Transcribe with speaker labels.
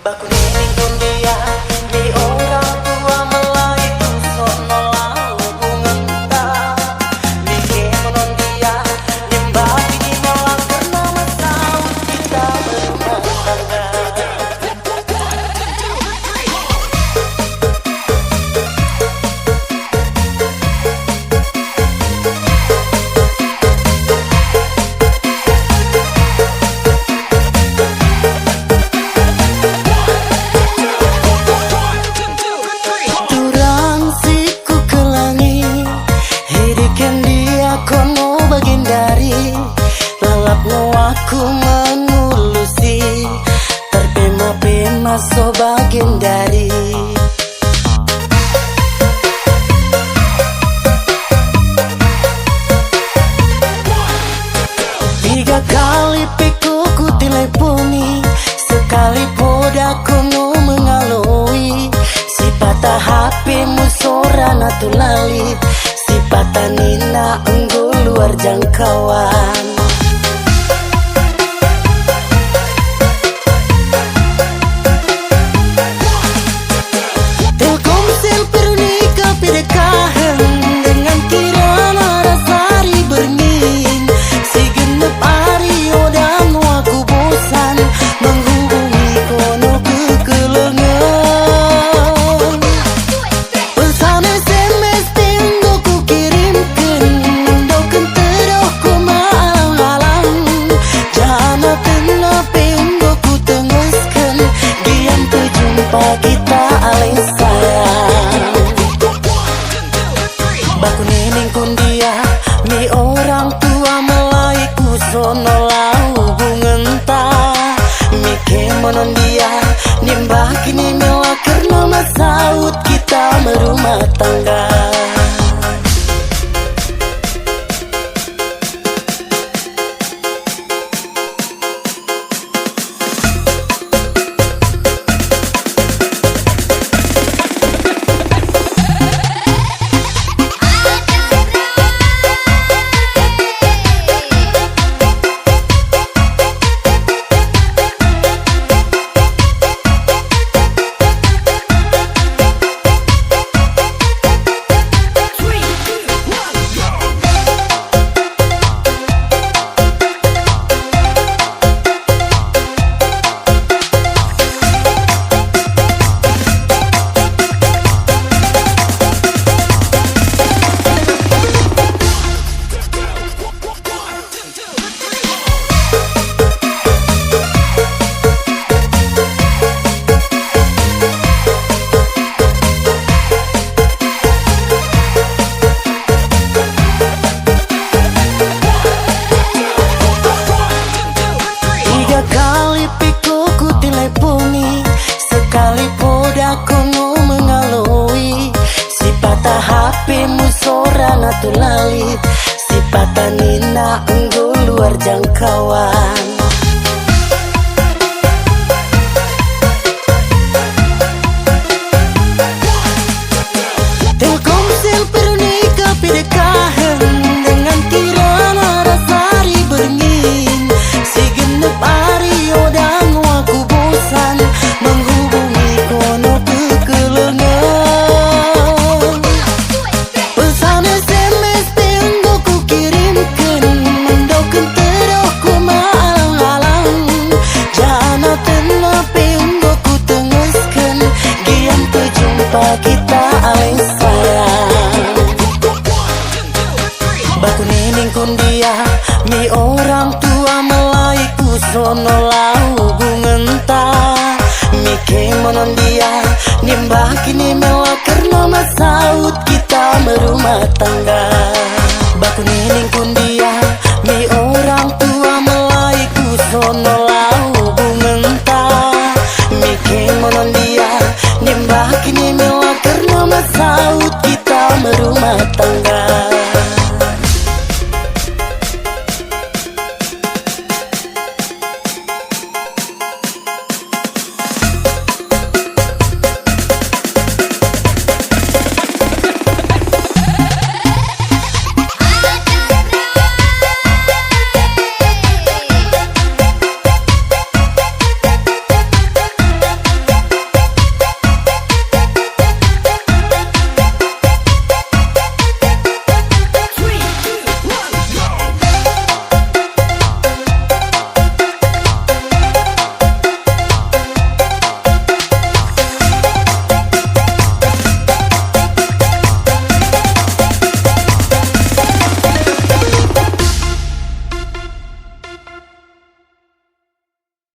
Speaker 1: Baku nining pun dia di orang tua melai tu sono lau bungenta Mike monon dia nimbah bini nolak karena masau kita berumah tangga aku menulusi terpema-pema so bagian dari tiga kali piku ku teleponi sekali poda kono mengalui si patah HP musora natu lali si patah nina enggo luar jangkauan kita alih sayang baku nining pun dia mi orang tua melaiku sono lau bungenta Mike monon dia nimbah kini mewah karena masaut kita merumah tangga sekali poda kono mengalui si patah HP musora natu lali si patah nina enggo luar jangkauan Telkomsel pernikah pidekahan dengan kirana rasari berngin si genep hari odang aku bosan kita alih sayang baku nining pun dia mi orang tua melaiku sono lau bungenta Mike monon dia nimbah kini mewah karena masaut kita merumah tangga baku nining pun dia